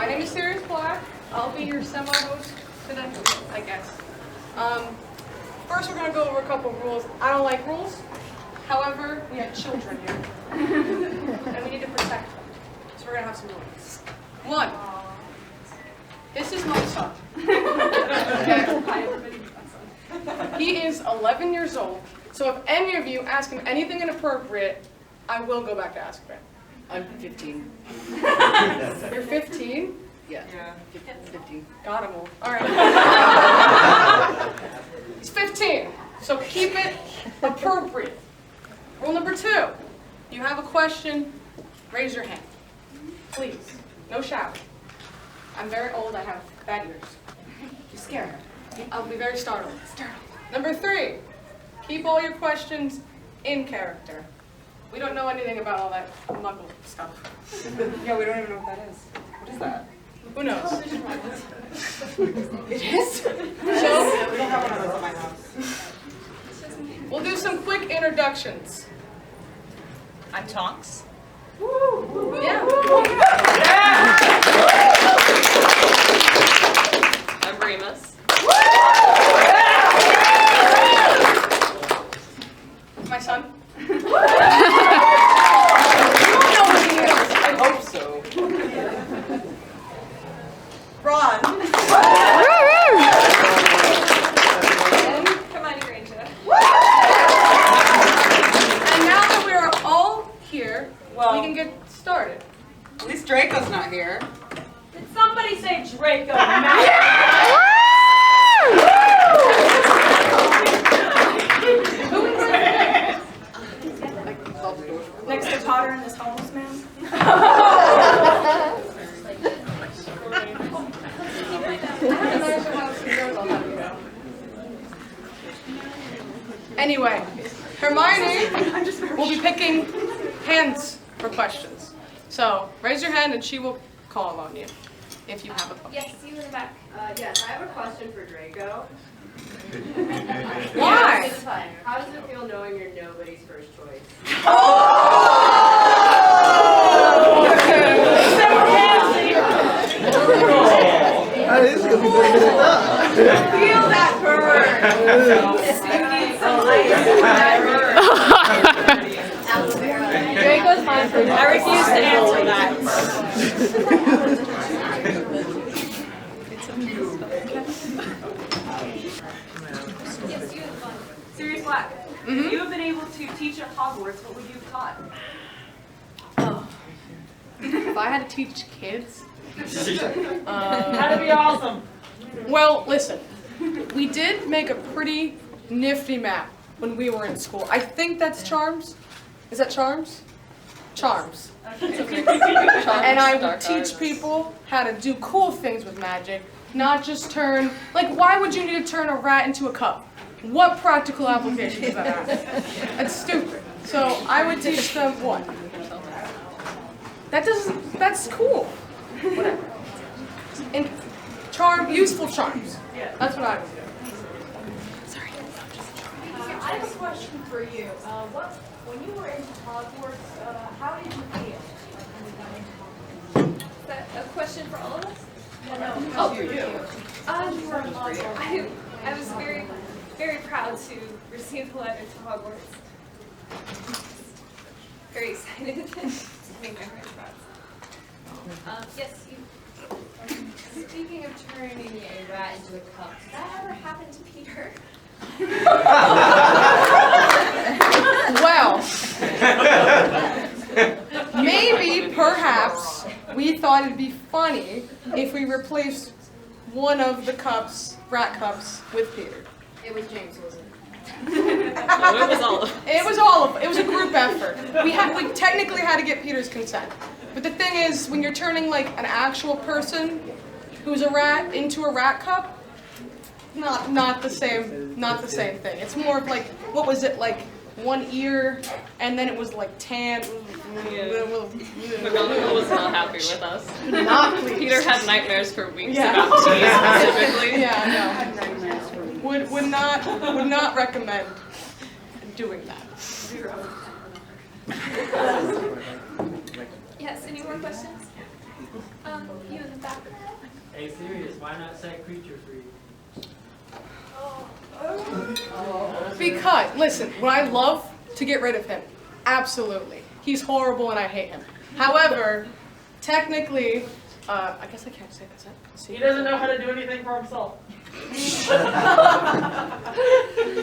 name is Sirius Black. I'll be your semi-host today, I guess. First, we're going to go over a couple rules. I don't like rules. However, we have children here, and we need to protect them. So we're going to have some rules. 1. This is my son. Okay. He is 11 years old. So if any of you ask him anything inappropriate, I will go back to ask him. I'm 15. You're 15? Yeah. 15. Got him all. All right. He's 15, so keep it appropriate. Rule number 2, you have a question, raise your hand. Please, no shouting. I'm very old, I have bad ears. You're scared. I'll be very startled. Number 3, keep all your questions in character. We don't know anything about all that muggle stuff. Yeah, we don't even know what that is. What is that? Who knows? It is? So, We don't have one of those at my house. we'll do some quick introductions. I'm Tonks. Yeah. I'm Remus. My son. I hope so. Ron. Hermione Granger. And now that we are all here, Well- we can get started. At least Draco's not here. Did somebody say Draco? Next to Potter and this homeless man. Anyway, Hermione will be picking hands for questions. So raise your hand and she will call on you if you have a question. Yes, you in the back. Yes, I have a question for Draco. Why? It's fine. How does it feel knowing you're nobody's first choice? Feel that burn. Draco's mine for I refuse to answer that. Yes, you in the front. Sirius Black. If you have been able to teach at Hogwarts, what would you have taught? If I had to teach kids, That'd be awesome. well, listen, we did make a pretty nifty map when we were in school. I think that's Charms. Is that Charms? Charms. And I would teach people how to do cool things with magic, not just turn, like, why would you need to turn a rat into a cup? What practical application does that have? That's stupid. So I would teach them what? That's cool. Whatever. And useful charms. That's what I would do. Sorry. I have a question for you. When you were in Hogwarts, how did you feel? Is that a question for all of us? Oh, for you. You were I was very, very proud to receive the letter to Hogwarts. Very excited to make my friends proud. Yes, you. Speaking of turning a rat into a cup, did that ever happen to Peter? Well, maybe, perhaps, we thought it'd be funny if we replaced one of the cups, rat cups, with Peter. It was James, wasn't it? It was all of It was all of it. It was a group effort. We technically had to get Peter's consent. But the thing is, when you're turning like an actual person who's a rat into a rat cup, not the same thing. It's more of like, what was it, like one ear and then it was like tan. McGonagall was not happy with us. Not pleased. Peter had nightmares for weeks Yeah. about tea specifically. Yeah, no. Would not recommend doing that. Yes, any more questions? You in the back. Hey, serious, why not set creature free? Because, listen, would I love to get rid of him? Absolutely. He's horrible and I hate him. However, technically, I guess I can't say that. He doesn't know how to do anything for himself.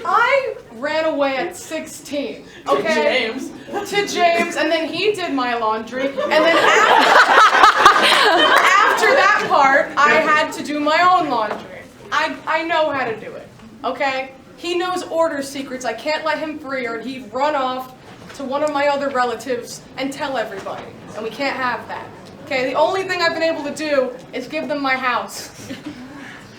I ran away at 16, okay? To James, and then he did my laundry, and then after that part, I had to do my own laundry. I know how to do it, okay? He knows order secrets. I can't let him free or he'd run off to one of my other relatives and tell everybody, and we can't have that. Okay, the only thing I've been able to do is give them my house.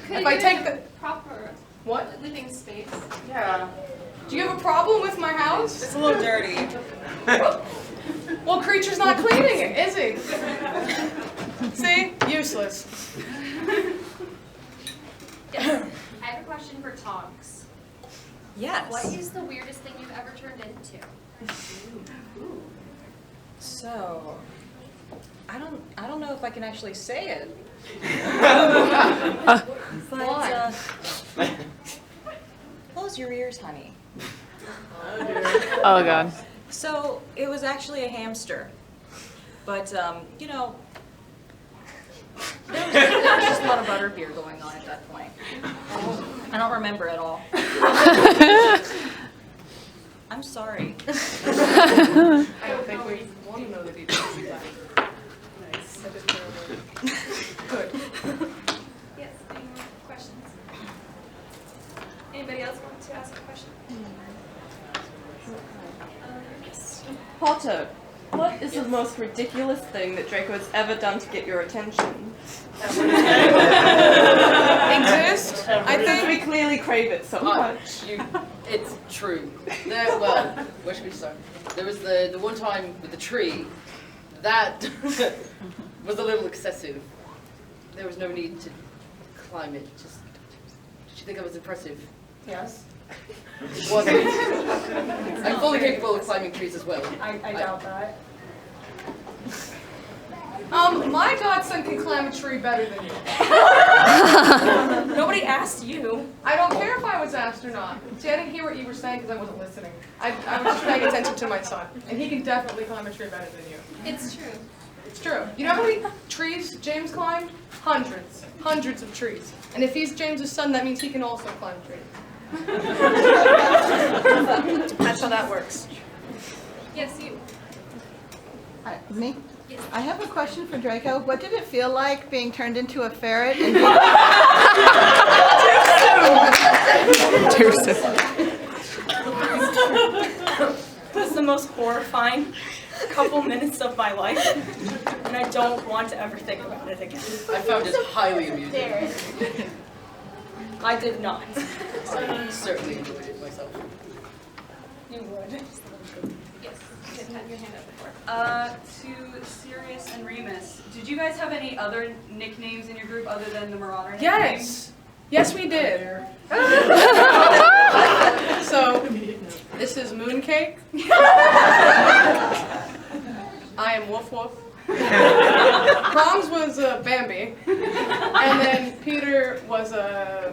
If I take the proper what? living space. Yeah. Do you have a problem with my house? It's a little dirty. Well, Creature's not cleaning it, is he? See? Useless. Yes. I have a question for Tonks. Yes. What is the weirdest thing you've ever turned into? So, I don't know if I can actually say it. But, close your ears, honey. Oh God. So, it was actually a hamster. But, you know, there was just a lot of butterbeer going on at that point. I don't remember at all. I'm sorry. I don't think we want to know the details of that. Nice. That is terrible. Good. Yes, any more questions? Anybody else want to ask a question? Yes. Potter, what is the most ridiculous thing that Draco has ever done to get your attention? Exist? I think we clearly crave it so much. It's true. Well, where should we start? There was the one time with the tree. That was a little excessive. There was no need to climb it. Just, did you think I was impressive? yes. Wasn't. I'm fully capable of climbing trees as well. I doubt that. My godson can climb a tree better than you. Nobody asked you. I don't care if I was asked or not. See, I didn't hear what you were saying because I wasn't listening. I was just paying attention to my son, and he can definitely climb a tree better than you. It's true. It's true. You know how many trees James climbed? Hundreds. Hundreds of trees. And if he's James's son, that means he can also climb trees. That's how that works. Yes, you. Me? Yes. I have a question for Draco. What did it feel like being turned into a ferret? And Too soon. It was the most horrifying couple minutes of my life, and I don't want to ever think about it again. I found it highly amusing. I did not. I certainly enjoyed it myself. You would. Yes. You had your hand up before. To Sirius and Remus, did you guys have any other nicknames in your group other than the Marauder nickname? Yes. Yes, we did. So, this is Mooncake. I am Woof Woof. Proms was Bambi. And then Peter was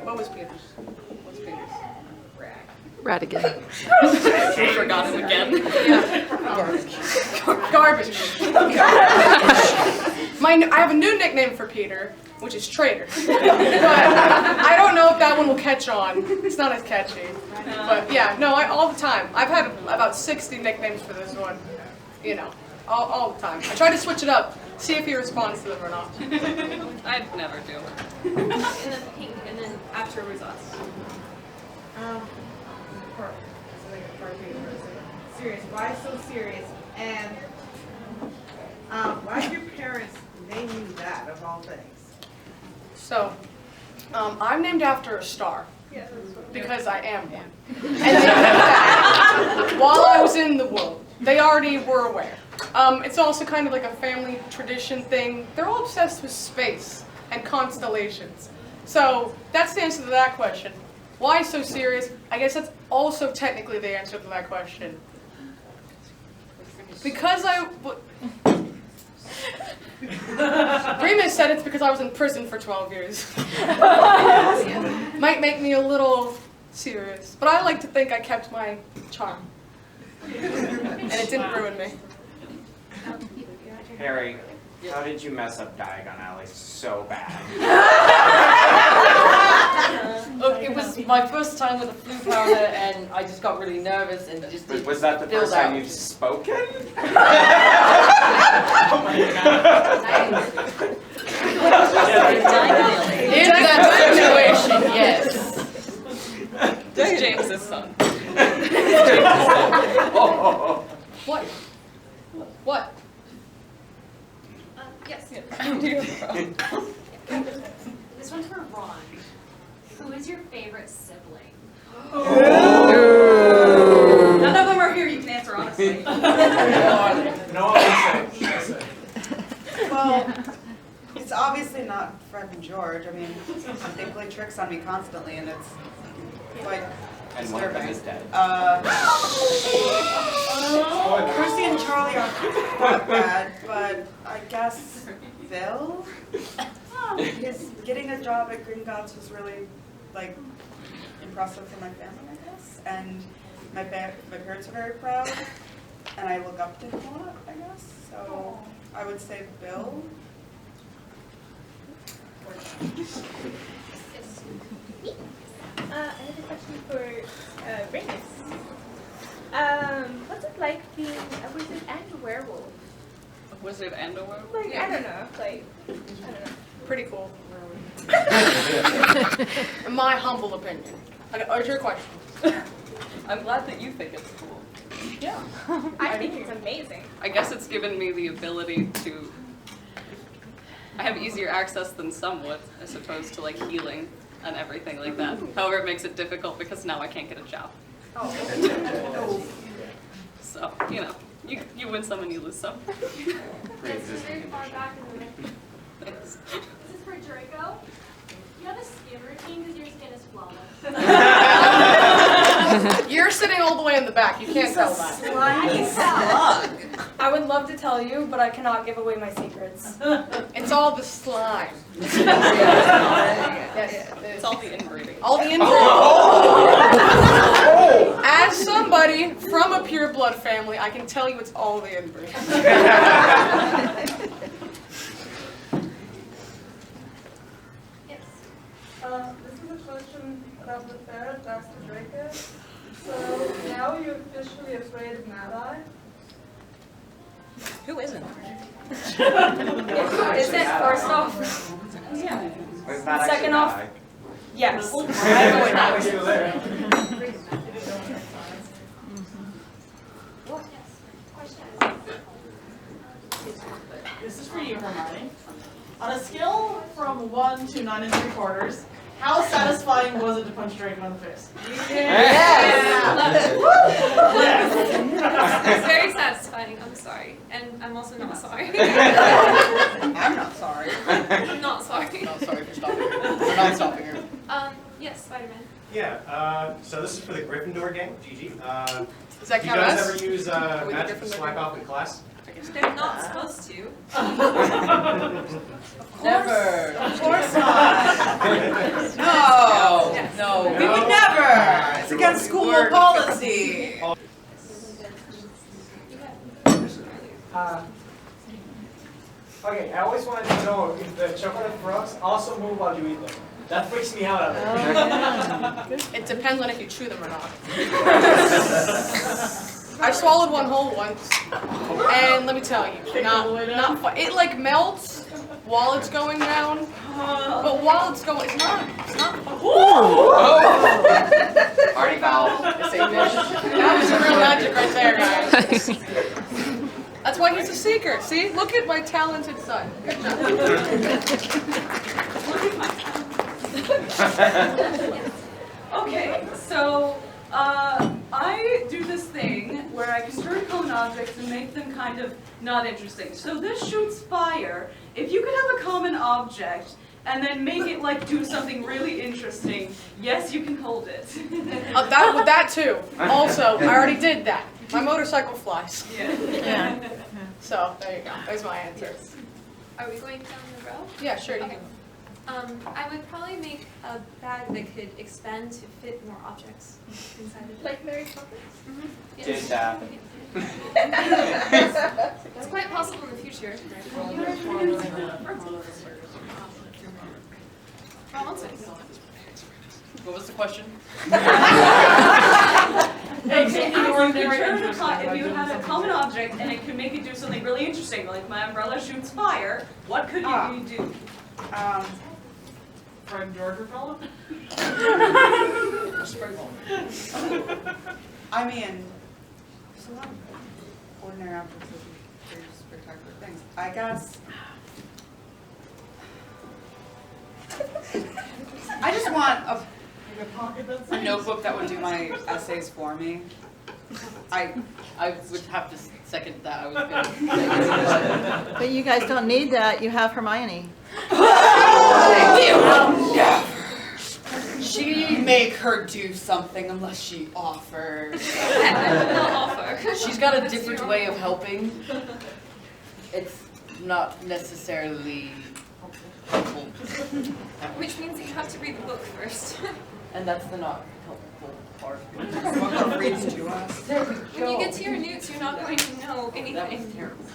what was Peter's? What's Peter's? Radigan. I forgot him again. Garbage. I have a new nickname for Peter, which is Traitor. But I don't know if that one will catch on. It's not as catchy. But yeah, no, all the time. I've had about 60 nicknames for this one. You know, all the time. I try to switch it up, see if he responds to them or not. I'd never do. And then Pink, and then after was us. serious. Why so serious? And why did your parents name you that of all things? So, I'm named after a star. Because I am one. And they knew that while I was in the womb. They already were aware. It's also kind of like a family tradition thing. They're all obsessed with space and constellations. So that's the answer to that question. Why so serious? I guess that's also technically the answer to that question. Because Remus said it's because I was in prison for 12 years. Might make me a little serious, but I like to think I kept my charm. And it didn't ruin me. Harry, how did you mess up Diagon Alley so bad? Look, it was my first time with a flu powder, and I just got really nervous and just did. Was that the filled first time out. you've spoken? Oh my god. In that situation, yes. This is James's son. What? What? Yes. This one's for Ron. Who is your favorite sibling? None of them are here. You can answer honestly. No, I say. Well, it's obviously not Fred and George. I mean, they play tricks on me constantly, and it's quite And one of them disturbing. is dead. Percy and Charlie are not bad, but I guess Bill? His getting a job at Green Gods was really, like, impressive for my family, I guess. And my parents are very proud, and I look up to him a lot, I guess. So I would say Bill. Another question for Remus. What's it like being a wizard and a werewolf? A wizard and a werewolf? Like, I don't know. Like, I don't know. Pretty cool. In my humble opinion. Okay, what's your question? I'm glad that you think it's cool. Yeah. I think it's amazing. I guess it's given me the ability to. I have easier access than some would, I suppose, to like healing and everything like that. However, it makes it difficult because now I can't get a job. So, you know, you win some and you lose some. This is very far back in the room. Thanks. This is for Draco. You have a skin routine because your skin is flawless. You're sitting all the way in the back. You can't tell that. Slimy slug. I would love to tell you, but I cannot give away my secrets. It's all the slime. Yes, It's all the inbreeding. all the inbreeding. As somebody from a pure blood family, I can tell you it's all the inbreeding. Yes. This is a question about the ferret, that's the Draco. So now you're officially afraid of Mad-Eye? Who isn't? Is it first off? Yeah. Was that Second actually off? Mad-Eye? Yes. This is for you, Hermione. On a scale from 1 to 9 3/4, how satisfying was it to punch Draco in the face? It's very satisfying. I'm sorry. And I'm also not sorry. I'm not sorry. I'm not sorry. Not sorry for stopping her. For not stopping her. Yes, Spider-Man. Yeah, so this is for the Gryffindor gang, GG. Does that Do you count guys us? ever use Are we the magic to Gryffindor swipe gang? off in class? They're not supposed to. Never. Of course not. No. No. We would never. It's against school policy. Okay, I always wanted to know if the chocolate frogs also move while you eat them. That freaks me out. It depends on if you chew them or not. I swallowed one whole once, and let me tell you, not fun. It like melts while it's going down, but while it's going, it's not fun. Party foul. That was real magic right there, guys. That's why he's a seeker. See, look at my talented son. Good job. Okay, so I do this thing where I can turn common objects and make them kind of not interesting. So this shoots fire. If you could have a common object and then make it like do something really interesting, yes, you can hold it. That too. Also, I already did that. My motorcycle flies. Yeah. So there you go. There's my answer. Are we going down the row? Yeah, sure, you Okay. I would probably make a bag that could expand to fit more objects inside of it. Like Mary Poppins? Mm-hmm. Did that. It's quite possible in the future. What was the question? If you had a common object and it could make it do something really interesting, like my umbrella shoots fire, what could you do? Fred George fella? I mean, there's a lot of ordinary objects that do spectacular things. I guess. I just want a notebook that would do my essays for me. I would have to second that. I was gonna But you guys don't need that. You have Hermione. She make her do something unless she offers. She's got a different way of helping. It's not necessarily helpful. Which means you have to read the book first. And that's the not helpful part. What reads to us? When you get to your newts, you're not going to know anything. That was terrible.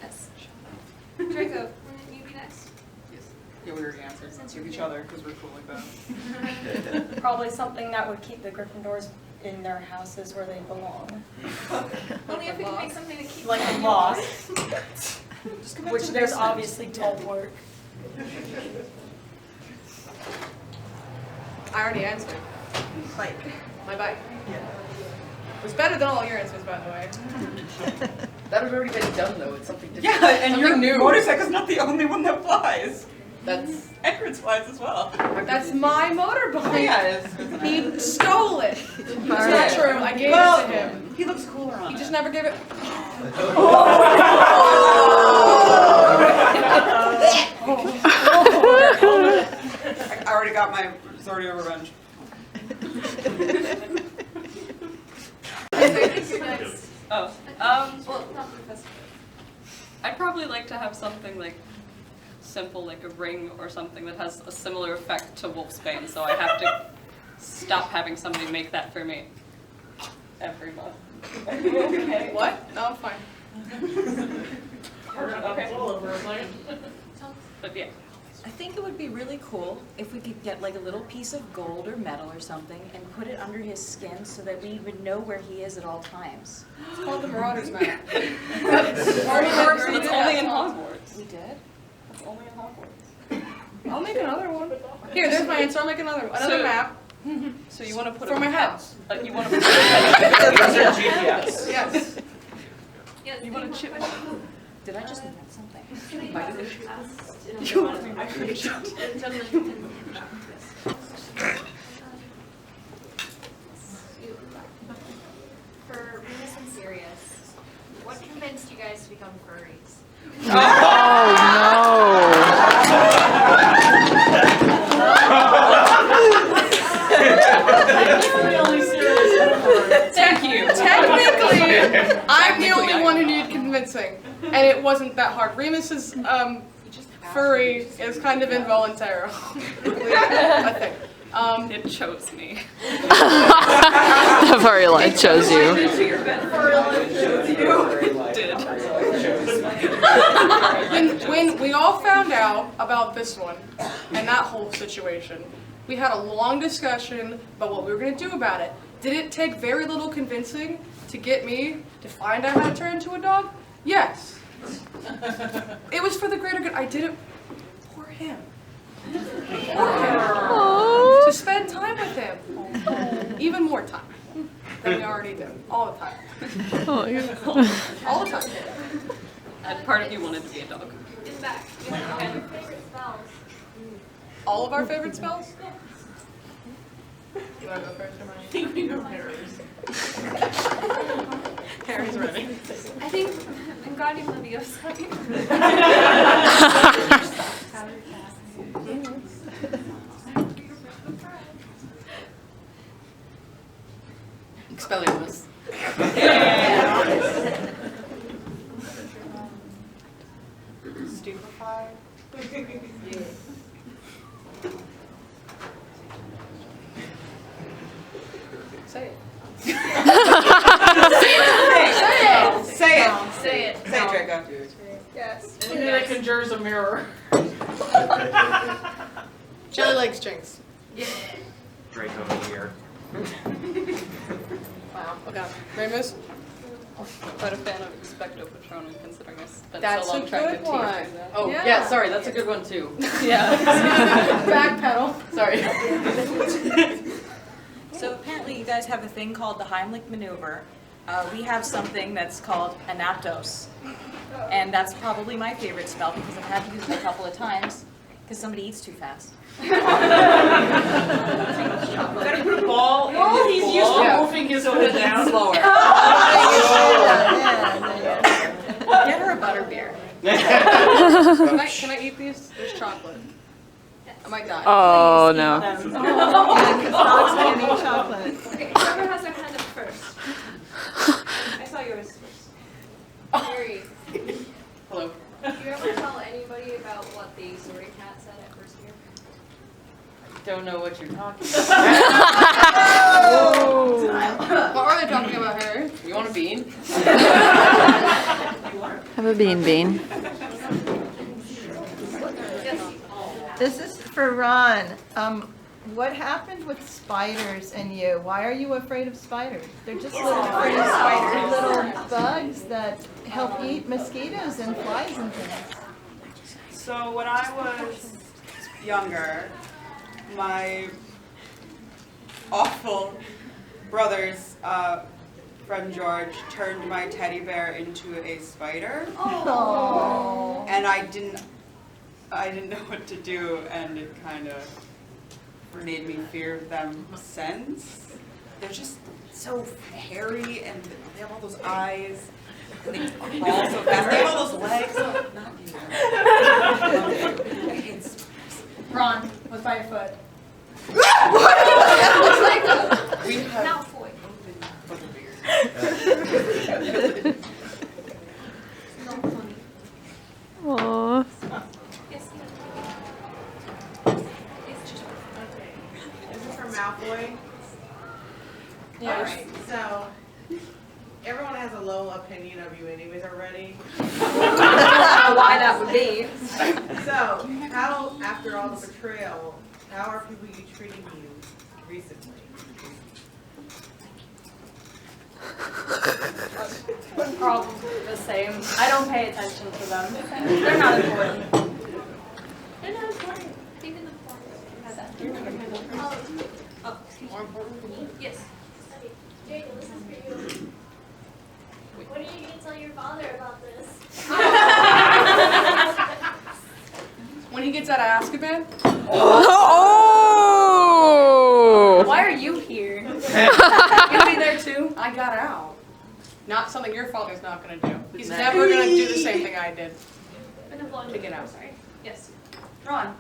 Yes. Draco, wouldn't you be next? Yeah, we already answered. To each other because we're cool like that. Probably something that would keep the Gryffindors in their houses where they belong. Only if we can make something to keep Like them a in lost. Which the there's basement. obviously don't work. I already answered. Bike. My bike. It was better than all your answers, by the way. That has already been done though. It's something different. Yeah, and your new. motorcycle's not the only one that flies. That's Edward's flies as well. That's my motorbike. Oh, yeah, He stole it. It's not true. I gave it to him. He looks cooler on He it. just never gave it. I already got my Zordio revenge. Oh, Well, not Professor. I'd probably like to have something like simple, like a ring or something that has a similar effect to Wolfsbane, so I have to stop having somebody make that for me every month. Okay. What? No, I'm fine. Okay. But yeah. I think it would be really cool if we could get like a little piece of gold or metal or something and put it under his skin so that we would know where he is at all times. It's called the Marauders map. It's only in Hogwarts. We did? It's only in Hogwarts. I'll make another one. Here, there's my answer. I'll make another one. Another map. So you want to put For a my pet- house. You want to put GPS. Yes. Yes, You want to chip? Did I just invent something? For Remus and Sirius, what convinced you guys to become furries? Thank you. Technically, I'm the only one who needed convincing, and it wasn't that hard. Remus's furry is kind of involuntary. I think. It chose me. The furry light chose you. When we all found out about this one and that whole situation, we had a long discussion about what we were going to do about it. Did it take very little convincing to get me to find out how to turn into a dog? Yes. It was for the greater good. I did it for him. To spend time with him. Even more time than we already do. All the time. All the time. And part of you wanted to be a dog. In back, what are your favorite spells? All of our favorite spells? You want to go first, Hermione? I think we know Harry's. Harry's ready. I think Wingardium Leviosa. Expelliarmus. conjures a mirror. Jelly likes drinks. Yeah. Drake over here. Wow. Okay. Ramus? Quite a fan of Expecto Patronum, considering I spent That's so long a trying to good teach one. you that. Oh, yeah, sorry, that's a good one too. Yeah. Backpedal. Sorry. So apparently you guys have a thing called the Heimlich maneuver. We have something that's called Anaptos. And that's probably my favorite spell because I've had to use it a couple of times because somebody eats too fast. Gotta put a ball in Oh, his he's used to ball moving his so foot it's down. Slower. Get her a butterbeer. Can I eat these? There's chocolate. I might die. Oh no. Chocolate. Okay, whoever has their hand up first. I saw yours first. Harry, Hello. do you ever tell anybody about what the sorority cat said at first year? Don't know what you're talking What are they talking about, Harry? about. You want a bean? Have a bean. This is for Ron. What happened with spiders and you? Why are you afraid of spiders? They're just little bugs that help eat mosquitoes and flies and things. So when I was younger, my awful brother's friend George turned my teddy bear into a spider. Oh. And I didn't know what to do, and it kind of made me fear them since. They're just so hairy, and they have all those eyes, and they crawl so fast. They have all those legs. Not you. I hate spiders. Ron, what's by your foot? It's like a We have Malfoy. Not funny. Aww. Yes, it's just Is this for Malfoy? Yes. Alright, so everyone has a low opinion of you anyways already. Why that would be. So, how, after all the betrayal, how are people treating you recently? Probably the same. I don't pay attention to them. They're not important. They're not important. Even the Oh, excuse me. More important for me? Yes. Jacob, this is for you. What are you going to tell your father about this? When he gets out of Azkaban? Oh! Why are you here? You gonna be there too? I got out. Not something your father's not gonna do. He's never gonna do the same thing I did. To get out. Sorry. Yes. Ron,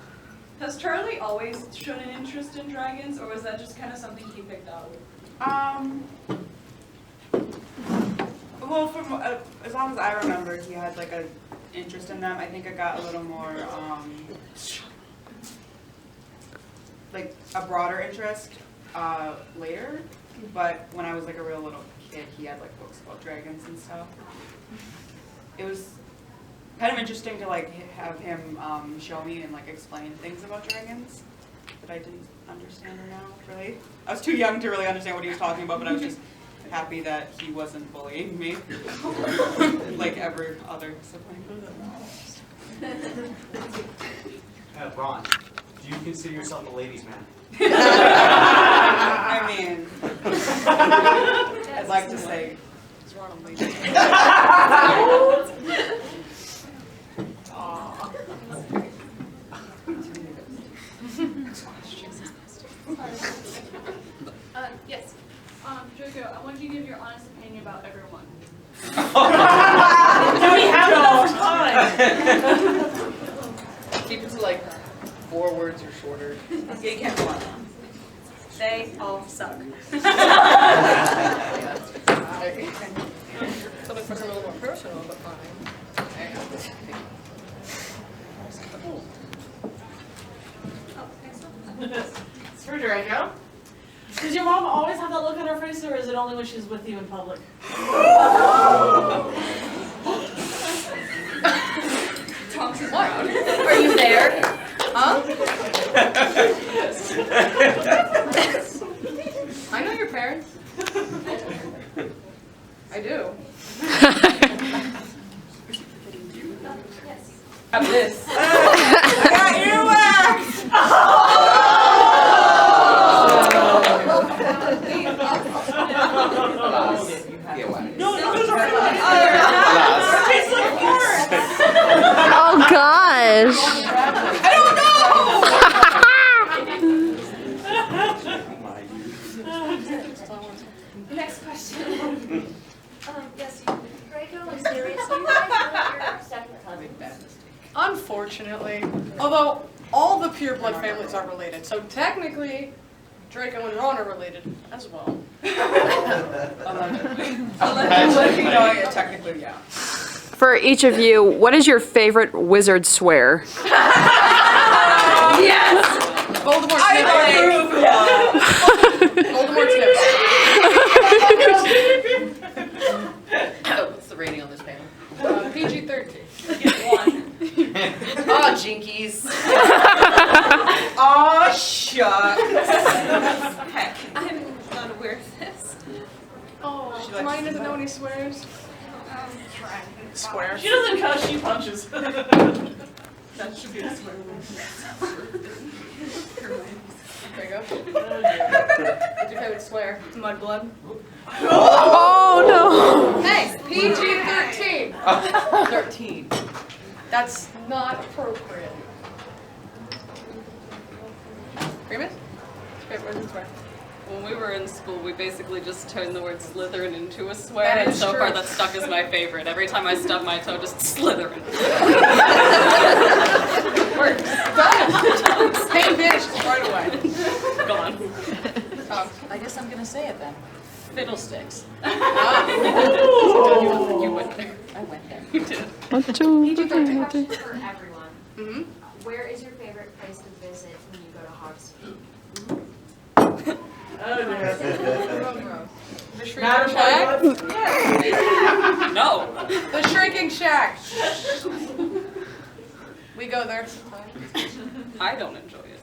has Charlie always shown an interest in dragons, or was that just kind of something he picked out? Well, from as long as I remember, he had like a interest in them. I think I got a little more like a broader interest later. But when I was like a real little kid, he had like books about dragons and stuff. It was kind of interesting to like have him show me and like explain things about dragons that I didn't understand or know really. I was too young to really understand what he was talking about, but I was just happy that he wasn't bullying me like every other sibling. Ron, do you consider yourself a ladies' man? I mean, I'd like to say. It's Ron and Lady. Yes. Draco, I want you to give your honest opinion about everyone. Do we have enough time? Keep it to like 4 words or shorter. You can't go on. They all suck. Something for a little more personal, but fine. It's for Draco. Does your mom always have that look on her face, or is it only when she's with you in public? Tonks is What? Are you there? Huh? I know your parents. I do. Have this. I got earwax! Oh gosh. I don't Next question. Yes, Draco and Sirius, you guys know your second cousins. Unfortunately, although all the pureblood families are related, so technically Draco and Ron are related as well. Allegedly, no, yeah, technically, yeah. For each of you, what is your favorite wizard swear? Yes! Voldemort What's the rating on this panel? PG-13. Oh, jinkies. Oh, shucks. Heck, I'm not aware of this. Oh, Hermione doesn't know any swears. Swear. She doesn't cuss, she punches. That should be a swear word. There you go. What's your favorite swear? Mudblood. Oh no! Hey, PG-13. 13. That's not appropriate. Remus? Favorite word swear? When we were in school, we basically just turned the word Slytherin into a swear, That and is so true. far that stuck as my favorite. Every time I stub my toe, just Slytherin. Works. Done. Pain vanishes right away. Gone. I guess I'm gonna say it then. Fiddlesticks. You went there. I went there. You did. Question for everyone. Mm-hmm. Where is your favorite place to visit when you go to Hogsmeade? The Shrinking Shack? No. The Shrinking Shack. We go there sometimes. I don't enjoy it.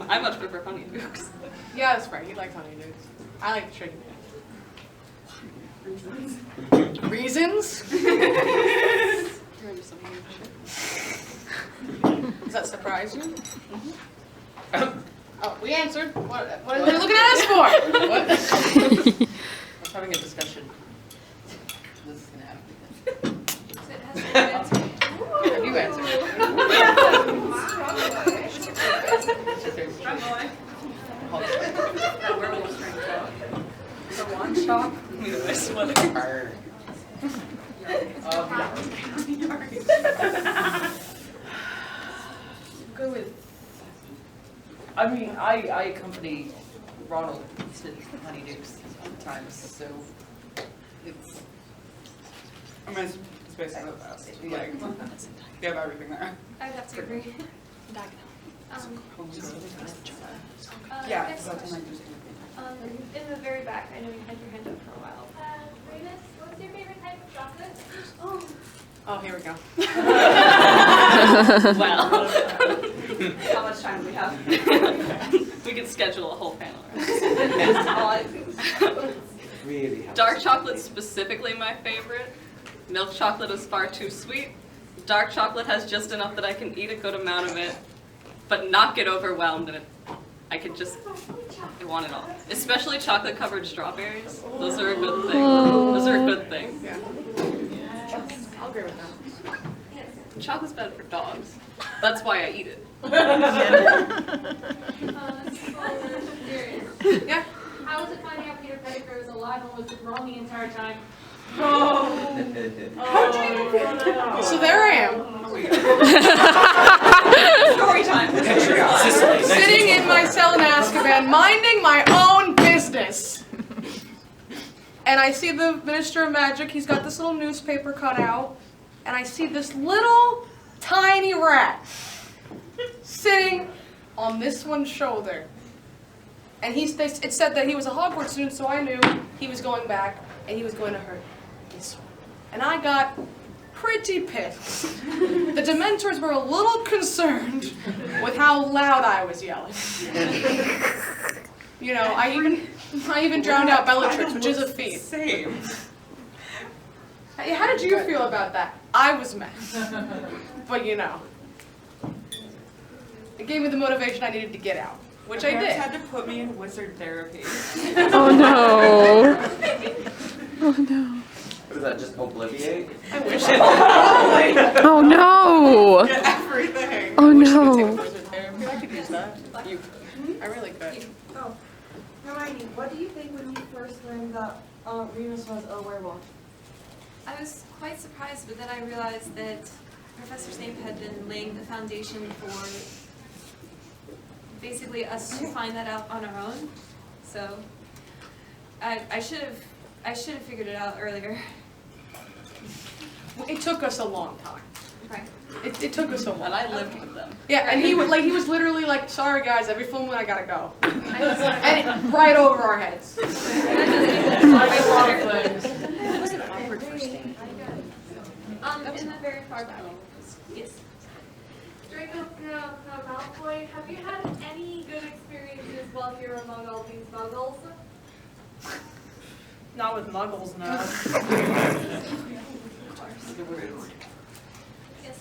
I much prefer Honeydukes. Yeah, that's right. He likes Honeydukes. I like the Shrinking Shack. Reasons? Does that surprise you? Oh, we answered. What are you looking at us for? What? I was having a discussion. This is gonna happen. Have you answered? That werewolf strength dog. The wand shop. I swear. Go with. I mean, I accompany Ronald to Honeydukes sometimes, so it's. I mean, it's basically the best. Like, you have everything there. I would have to agree. Yeah, Next that's question. In the very back, I know you had your hand up for a while. Remus, what's your favorite type of chocolate? Oh, here we go. Well. How much time do we have? We could schedule a whole panel. Really helps. Dark chocolate's specifically my favorite. Milk chocolate is far too sweet. Dark chocolate has just enough that I can eat a good amount of it, but not get overwhelmed in it. I could just, I want it all. Especially chocolate covered strawberries. Those are a good thing. Those are a good thing. Yeah. I'll agree with that. Chocolate's bad for dogs. That's why I eat it. Yeah. How was it finding out Peter Pettigrew was alive and was wrong the entire time? So there I am. Story time. Sitting in my cell in Azkaban, minding my own business. And I see the Minister of Magic, he's got this little newspaper cut out, and I see this little tiny rat sitting on this one's shoulder. And it said that he was a Hogwarts student, so I knew he was going back and he was going to hurt this one. And I got pretty pissed. The Dementors were a little concerned with how loud I was yelling. You know, I even drowned out Bellatrix, which is a feat. Same. How did you feel about that? I was mad. But you know, it gave me the motivation I needed to get out, which I did. Had to put me in wizard therapy. Oh no. Oh no. What is that, just obliviate? I wish it Oh no. Get everything. Oh I wish I could no. take wizard therapy. I could use that. I really could. Oh, Hermione, what do you think when you first learned that Remus was a werewolf? I was quite surprised, but then I realized that Professor Snape had been laying the foundation for basically us to find that out on our own. So I should have figured it out earlier. It took us a long time. Right. It took us a while. And I lived with them. Yeah, and he was literally like, "Sorry guys, every full moon I gotta go," and right over our heads. I love things. It was an awkward first day. In the very far back. Yes. Draco Malfoy, have you had any good experiences while you're among all these muggles? Not with muggles, no.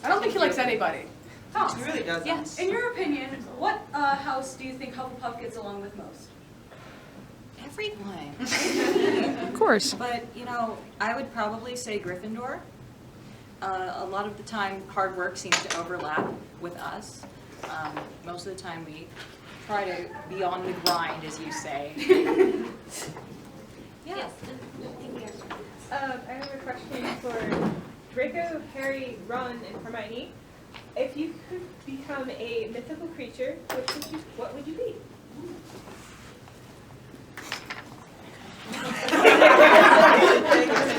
I don't think he likes anybody. Tom, He really doesn't. Yes. in your opinion, what house do you think Hufflepuff gets along with most? Everyone. Of course. But, you know, I would probably say Gryffindor. A lot of the time, hard work seems to overlap with us. Most of the time, we try to be on the grind, as you say. Yes. I have a question for Draco, Harry, Ron, and Hermione. If you could become a mythical creature, what would you be?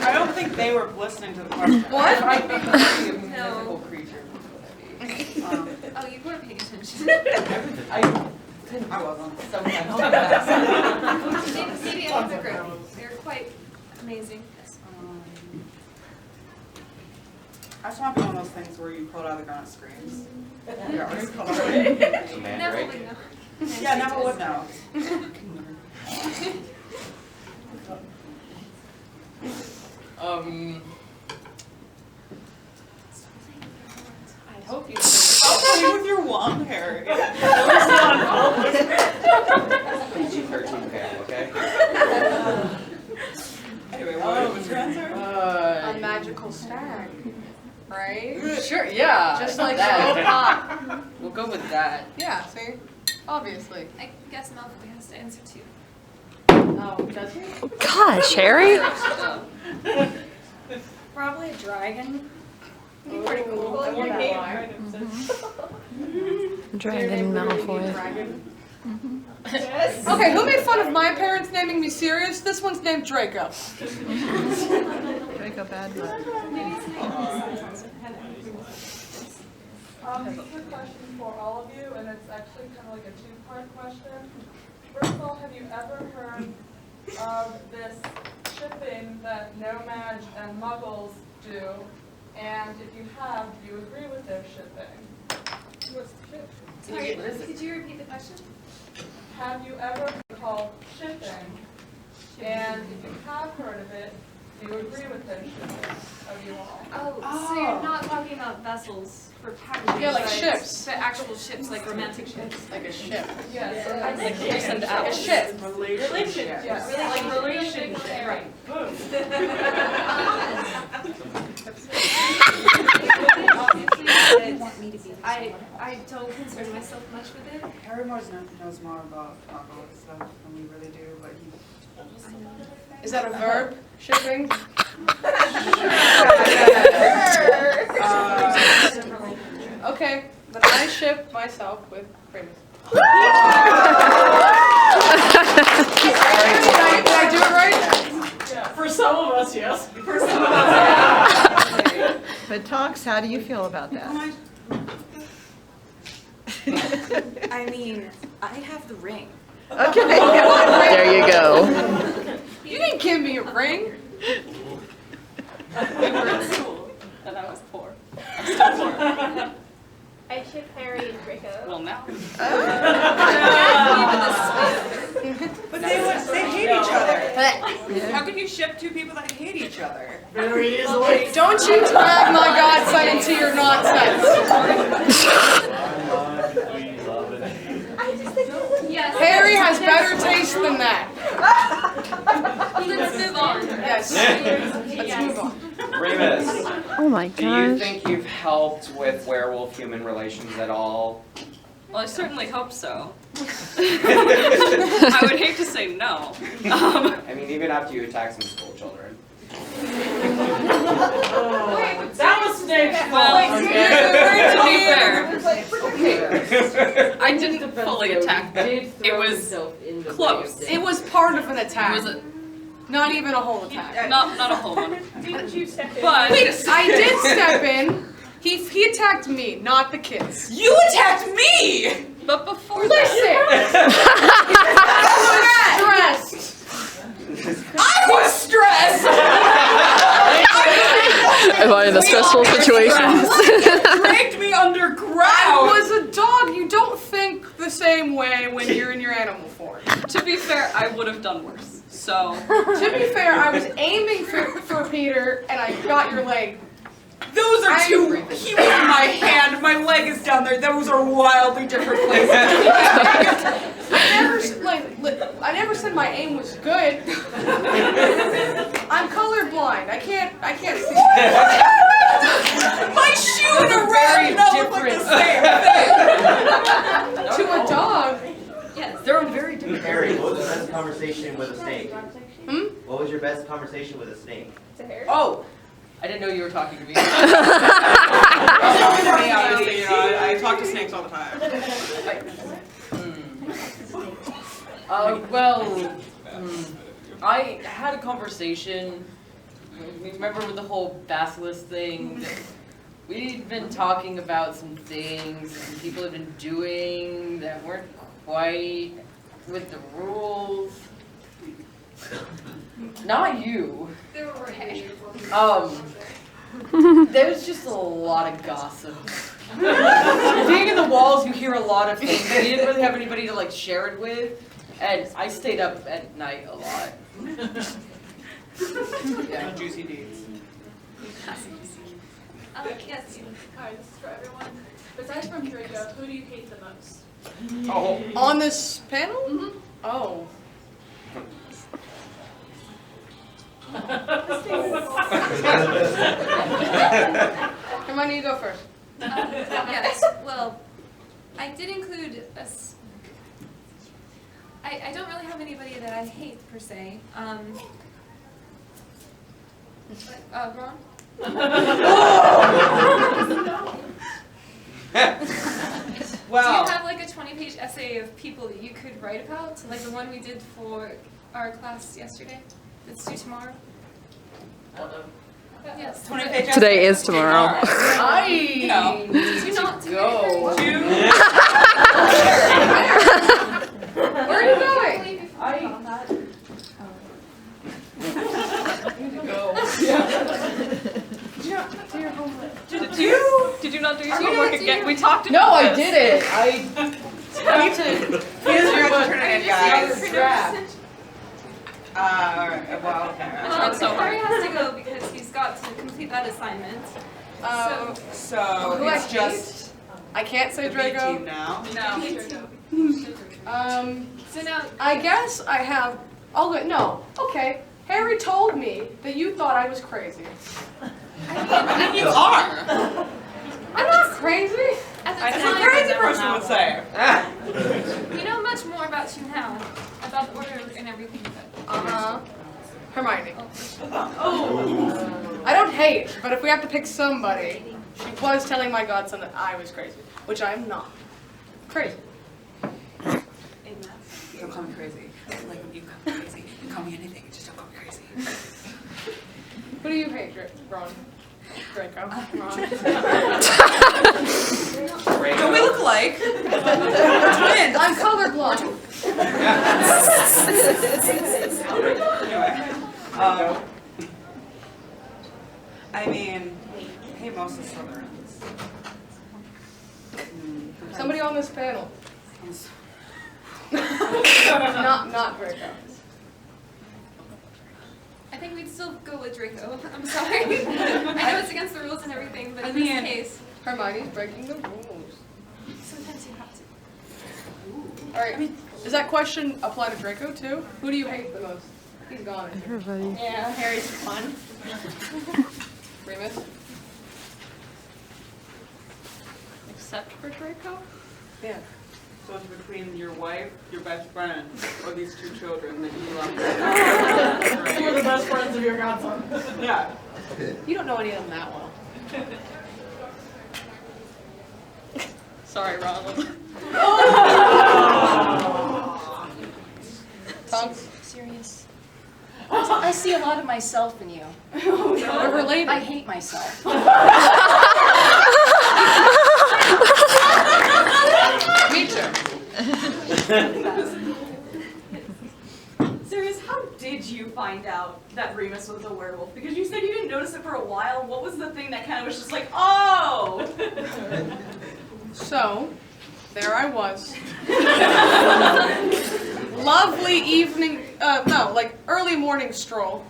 I don't think they were listening to the question. What? I think a mythical No. creature. Oh, you weren't paying attention. I wasn't. Maybe a hippogriff. They're quite amazing. I just want to be one of those things where you pull it out of the ground and screams. Neville would know. Yeah, Neville would know. I hope you I'll play with your wand, Harry. PG-13 fam, okay? Anyway, what was your answer? A magical stag, right? Sure, yeah. Just like that. Pop. We'll go with that. Yeah, see? Obviously. I guess Malfoy has to answer too. Oh, does he? Gosh, Harry. Probably a dragon. Pretty cool. Well, I your wonder name why. kind of says. Dragon Malfoy. Yes. Okay, who made fun of my parents naming me Sirius? This one's named Draco. Draco Badbutt. This is a question for all of you, and it's actually kind of like a two-part question. First of all, have you ever heard of this shipping that No-Maj and Muggles do? And if you have, do you agree with their shipping? What's the ship? Sorry, could you repeat the question? Have you ever heard called shipping? And if you have heard of it, do you agree with their shipping of you all? Oh, so you're not talking about vessels for packaging. Yeah, like but- ships. But actual ships, like romantic ships. Like a ship. Yes. Like ships and out. A ship. Relationship. Yes. Like relationship. Right. I don't concern myself much with it. Harry knows more about Hogwarts stuff than we really do, but he told us. Is that a verb? Shipping? Okay, then I ship myself with Primus. Did I do it right? For some of us, yes. For some of us, But Tonks, how do you feel about that? I mean, I have the ring. Okay. There you go. You didn't give me a ring. And I was poor. I'm still poor. I ship Harry and Draco. Well, now. But they hate each other. How can you ship two people that hate each other? Very easily. Don't you drag my godson into your nonsense. Yes. Harry has better taste than that. Let's move on. Yes. Let's move on. Remus, Oh my do you gosh. think you've helped with werewolf-human relations at all? Well, I certainly hope so. I would hate to say no. I mean, even after you attack some school children. That was Snape's Well, fault. to be fair, I didn't fully attack them. It was close. It was part of an attack. It was not even a whole attack. not a whole one. Didn't you step in? But I did step in. He attacked me, not the kids. You attacked me! But before Listen! I was stressed. I was stressed! Am I in a stressful situation? Dragged me underground! I was a dog. You don't think the same way when you're in your animal form. To be fair, I would have done worse. So To be fair, I was aiming for Peter, and I got your leg. Those are two. He was in my hand. My leg is down there. Those are wildly different places. I never said my aim was good. I'm colorblind. I can't see. My shoe and a rat not look like the same thing. To a dog. Yes, they're very different. Harry, what was your best conversation with a snake? Hmm? What was your best conversation with a snake? Oh, I didn't know you were talking to me. Obviously, you know, I talk to snakes all the time. I had a conversation. Remember with the whole basilisk thing? We'd been talking about some things some people had been doing that weren't quite with the rules. Not you. There's just a lot of gossip. Being in the walls, you hear a lot of things. We didn't really have anybody to like share it with, and I stayed up at night a lot. Yeah. Juicy deeds. Yes. Hi, this is for everyone. Besides from Draco, who do you hate the most? Oh. On this panel? Mm-hmm. Oh. Come on, you go first. Yes, well, I did include I don't really have anybody that I hate per se. Ron? Well, do you have like a 20-page essay of people that you could write about? Like the one we did for our class yesterday? That's due tomorrow? Yes. 20-page Today is tomorrow. Do not go. Where are you going? Did you not do your homework again? We talked about No, I this. did it. I Here's your turn, guys. Alright, well, okay. Harry has to go because he's got to complete that assignment. So Who it's I just I can't say the B Draco. team now. So now, I guess I have. Oh, good. No. Okay. Harry told me that you thought I was crazy. And you are. I'm not crazy. at the That's time, a crazy person would say. we know much more about you now, about the order and everything. Hermione. I don't hate, but if we have to pick somebody, she was telling my godson that I was crazy, which I am not. Crazy. Don't call me crazy. Like when you call me crazy, you call me anything, just don't call me crazy. Who do you hate, Ron? Draco. Ron. Don't we look alike? We're twins. I'm colorblind. Anyway, I mean, Not Draco. I think we'd still go with Draco. I'm sorry. I know it's against the rules and everything, but in this case, Hermione's breaking the rules. sometimes you have to. All right. Does that question apply to Draco too? Who do you hate the most? He's gone. Everybody. Yeah, Harry's fun. Remus? Except for Draco? Yeah. So it's between your wife, your best friend, or these two children that you love. Who are the best friends of your godson? Yeah. You don't know any of them that well. Sorry, Ronald. Tom? Serious. I see a lot of myself in you. We're related. I hate myself. Me too. Serious, how did you find out that Remus was a werewolf? Because you said you didn't notice it for a while. What was the thing that kind of was just like, oh! So, there I was. Lovely evening, early morning stroll.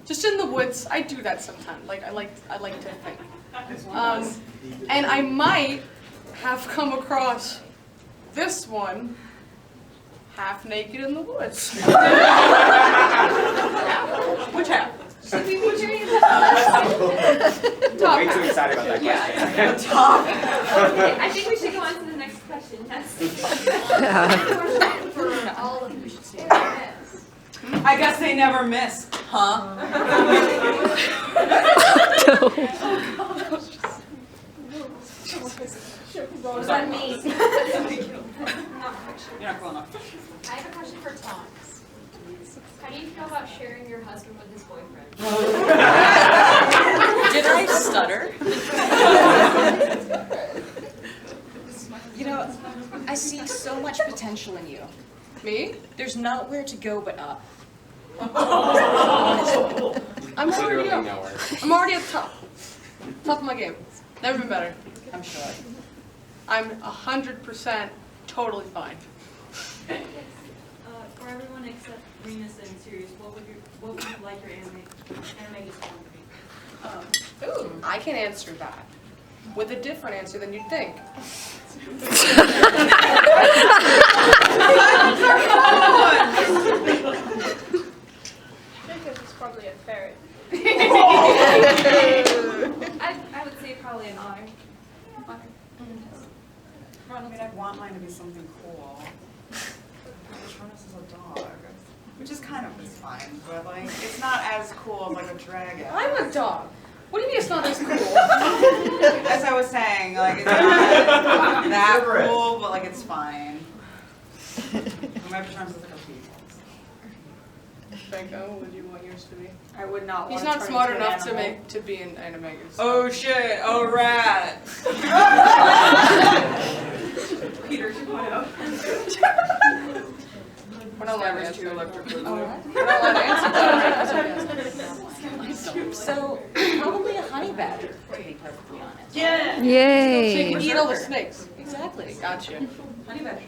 Just in the woods. I do that sometimes. I like to think. And I might have come across this one half naked in the woods. Which half? Should we put your name Way too excited about that question. Top. Okay, I think we should go on to the next question. Yes. For all of you should say I guess they never miss, huh? What does that mean? You're not cool enough. I have a question for Tom. How do you feel about sharing your husband with his boyfriend? Did I stutter? You know, I see so much potential in you. Me? There's nowhere to go but up. I'm already Literally up. nowhere. I'm already at the top. Top of my game. Never been better. I'm sure. I'm 100% totally fine. For everyone except Remus and Sirius, what would you like your anime form to be? Ooh, I can answer that with a different answer than you'd think. Draco's is probably a ferret. I would say probably an otter. I mean, I'd want mine to be something cool. Patronus is a dog, which is kind of just fine, but like, it's not as cool as like a dragon. I'm a dog. What do you mean it's not as cool? As I was saying, like, it's not that cool, but like, it's fine. My Patronus is like a beagle. Draco, what would you want yours to be? I would not He's want not to smart turn into enough an to animal. be an animagus. Oh shit! Oh rat! Peter 2.0. We're not allowed to Scabbers answer too that. electric blue. We're not allowed to answer that. So, probably a honey badger, to be perfectly honest. Yeah. Yay. So you can eat all the snakes. Exactly. Gotcha. Honey badger.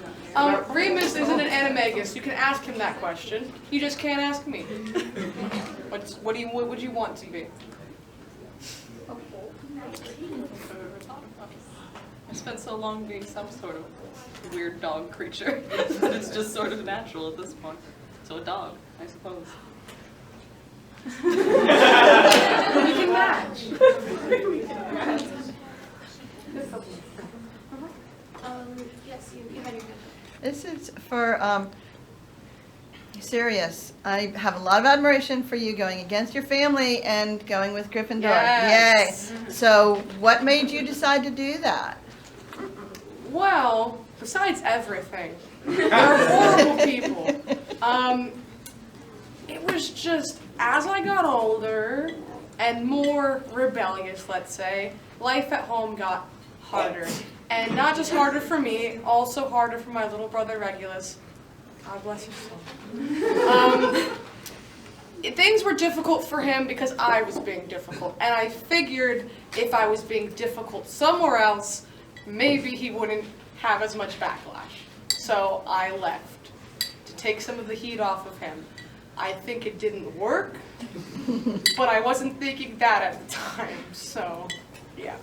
Remus isn't an animagus. You can ask him that question. You just can't ask me. What would you want to be? I spent so long being some sort of weird dog creature that it's just sort of natural at this point. So a dog, I suppose. We can match. Yes, you had your hand. This is for Sirius. I have a lot of admiration for you going against your family and going with Gryffindor. Yes. Yay. So what made you decide to do that? Well, besides everything, they're horrible people. It was just, as I got older and more rebellious, let's say, life at home got harder. And not just harder for me, also harder for my little brother Regulus. God bless his soul. Things were difficult for him because I was being difficult. And I figured if I was being difficult somewhere else, maybe he wouldn't have as much backlash. So I left. to take some of the heat off of him. I think it didn't work, but I wasn't thinking that at the time, so yeah.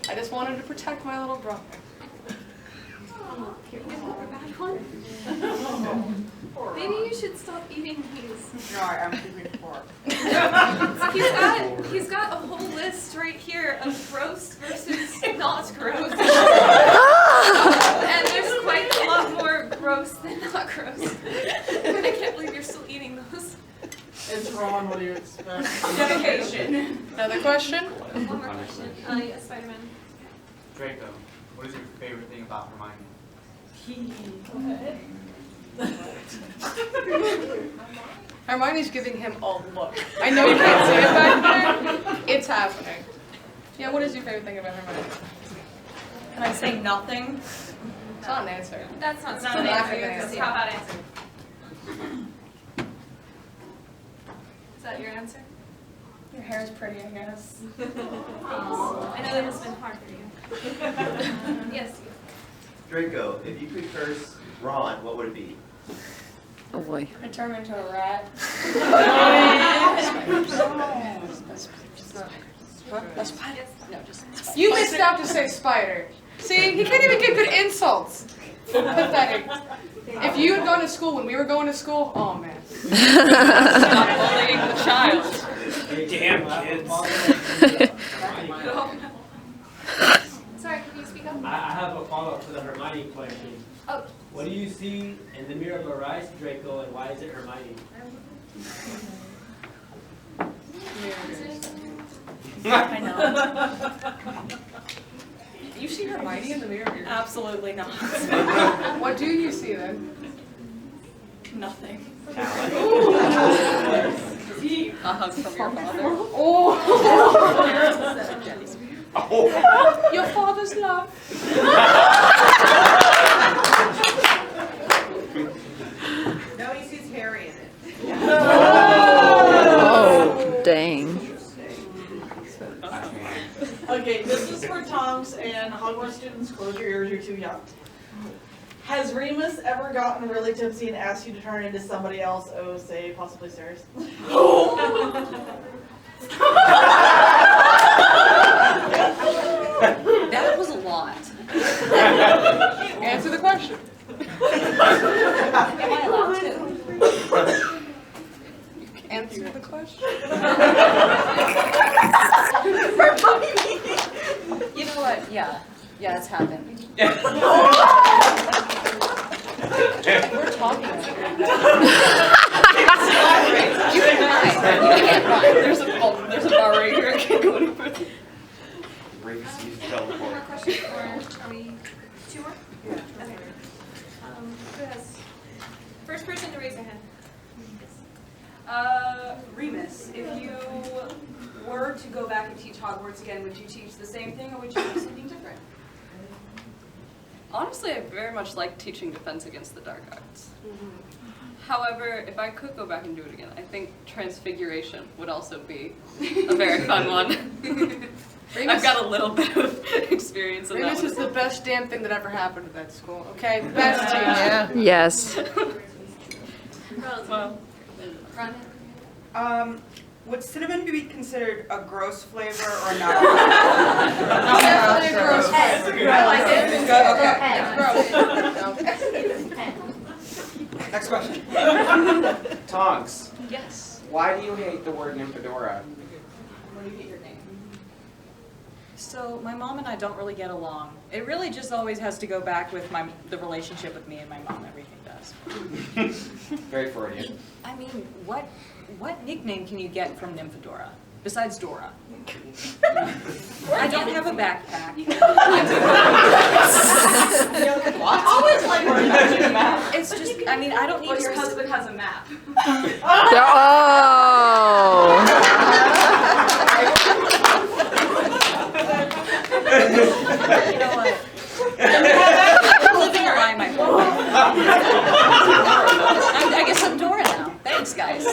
I just wanted to protect my little brother. Maybe you should stop eating these. No, I'm keeping pork. He's got a whole list right here of gross versus not gross. And there's quite a lot more gross than not gross. I can't believe you're still eating those. It's Ron, what do you expect? Dedication. Another question? One more question. Yes, Spider-Man. Draco, what is your favorite thing about Hermione? Hermione's giving him a look. I know you can't see it back there. It's happening. Yeah, what is your favorite thing about Hermione? Can I say nothing? It's not an answer. That's not It's an not an answer. answer. How about answer? Is that your answer? Your hair is pretty, I guess. I know that has been hard for you. Yes. Draco, if you could curse Ron, what would it be? Oh boy. I turn into a rat. You missed out to say spider. See, he can't even get good insults. Pathetic. If you had gone to school when we were going to school, oh man. Stop bullying the child. Damn kids. Sorry, can you speak up? I have a follow-up to the Hermione question. Oh. What do you see in the mirror of Arise, Draco, and why is it Hermione? I know. You see Hermione in the mirror? Absolutely not. What do you see then? Nothing. A hug from your father. Oh. Your father's love. No, he sees Harry in it. Oh, dang. Okay, this is for Tonks and Hogwarts students. Close your ears, you're too young. Has Remus ever gotten really tipsy and asked you to turn into somebody else? Oh, say possibly Sirius. That was a lot. Answer the question. Am I allowed to? Answer the question. You know what? Yeah, it's happened. We're talking about it. You can't run. There's a bar right here. I can't go any further. Breaks you One more teleport. question, or are we two more? Yeah. Okay. Who has? First person to raise their hand. Remus, if you were to go back and teach Hogwarts again, would you teach the same thing or would you do something different? Honestly, I very much like teaching Defense Against the Dark Arts. However, if I could go back and do it again, I think Transfiguration would also be a very fun one. I've got a little bit of experience in that Remus one. is the best damn thing that ever happened at that school, okay? Best teacher. Yes. Well, Would cinnamon be considered a gross flavor or not? Definitely a gross flavor. I like it. Okay. Next question. Tonks, Yes. why do you hate the word Nymphadora? Where do you get your name? So my mom and I don't really get along. It really just always has to go back with the relationship with me and my mom. Everything does. Very Freudian. I mean, what nickname can you get from Nymphadora besides Dora? I don't have a backpack. I always like learning how to do math. It's just, I mean, I don't need Well, your husband has a map. You know what? I'm living a lie, my friend. I guess I'm Dora now. Thanks, guys. Who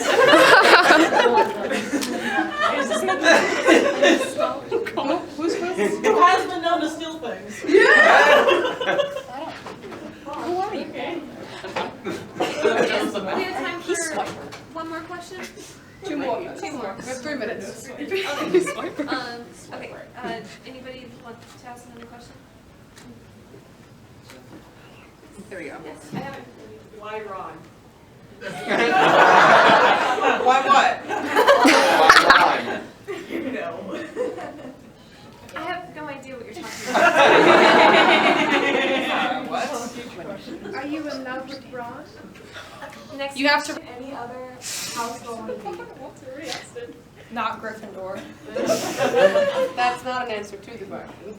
has been known to steal things? Who are you? more questions? Two more. Two more. We have 3 minutes. Okay. Anybody want to ask another question? There we go. Yes. I haven't. Why Ron? Why what? No. I have no idea what you're talking What? about. Are you in love with Ron? Next. You have to. Any other household would be? Not Gryffindor. That's not an answer to the question.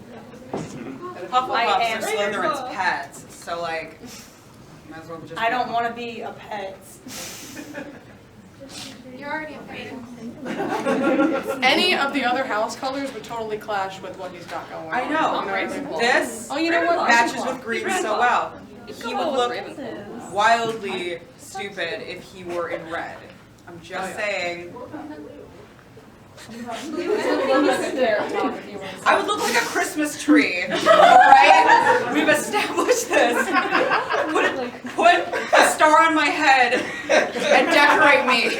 Hufflepuffs I are am Slytherin's pets, so like, might as well just. I don't want to be a pet. You're already a fan. Any of the other house colors would totally clash with what he's got going on. I know. This Oh, you know what? matches with green so well. He would look wildly stupid if he were in red. I'm just saying. I would look like a Christmas tree, alright? We've established this. Put a star on my head and decorate me.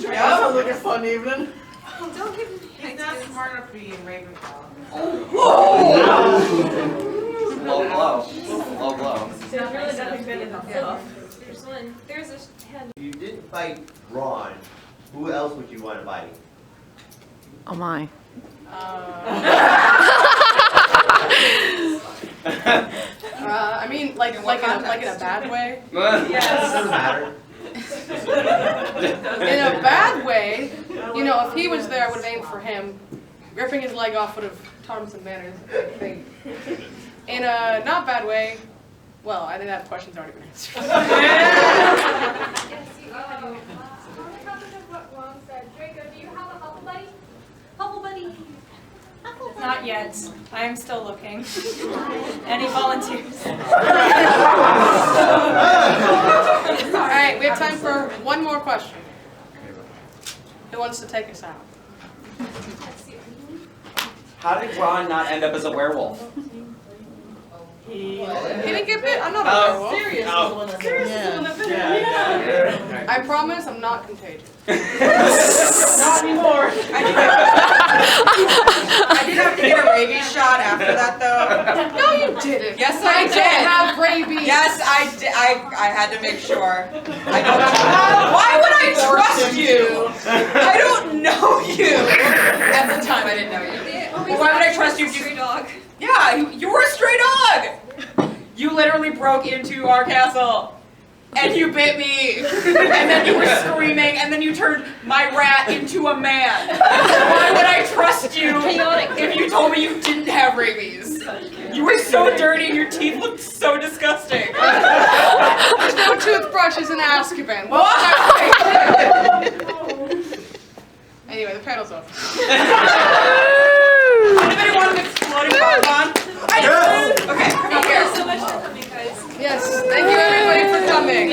Yeah, sounds like a fun evening. Don't give me. He's not smart enough to be in Ravenclaw. Low blow. Low blow. There's really nothing good in the fluff. There's one. There's a hand. If you didn't fight Ron, who else would you want to fight? Oh my. I mean, like in a bad way. Doesn't matter. In a bad way, you know, if he was there, I would have aimed for him. Ripping his leg off would have taught him some manners, I think. In a not bad way, well, I think that question's already been answered. On the topic of what Ron said, Draco, do you have a Huffle buddy? Huffle buddy. Not yet. I am still looking. Any volunteers? All right, we have time for one more question. Who wants to take us out? How did Ron not end up as a werewolf? He didn't get bit? I'm not a werewolf. Sirius is the one that Sirius is the one that bit him. Yeah. I promise I'm not contagious. Not anymore. I did have to get a rabies shot after that, though. No, you didn't. Yes, I did. don't have rabies. Yes, I did. I had to make sure. I don't. Why would I trust you? I don't know you. At the time, I didn't know you. Well, why would I trust you? Stray dog. Yeah, you were a stray dog. You literally broke into our castle. And you bit me, and then you were screaming, and then you turned my rat into a man. Why would I trust you if you told me you didn't have rabies? You were so dirty, and your teeth looked so disgusting. There's no toothbrushes in Azkaban. What? Anyway, the panel's over. Anybody want an exploding bonbon? I do. Okay, come Thank here. you so much for coming, guys. Yes, thank you everybody for coming.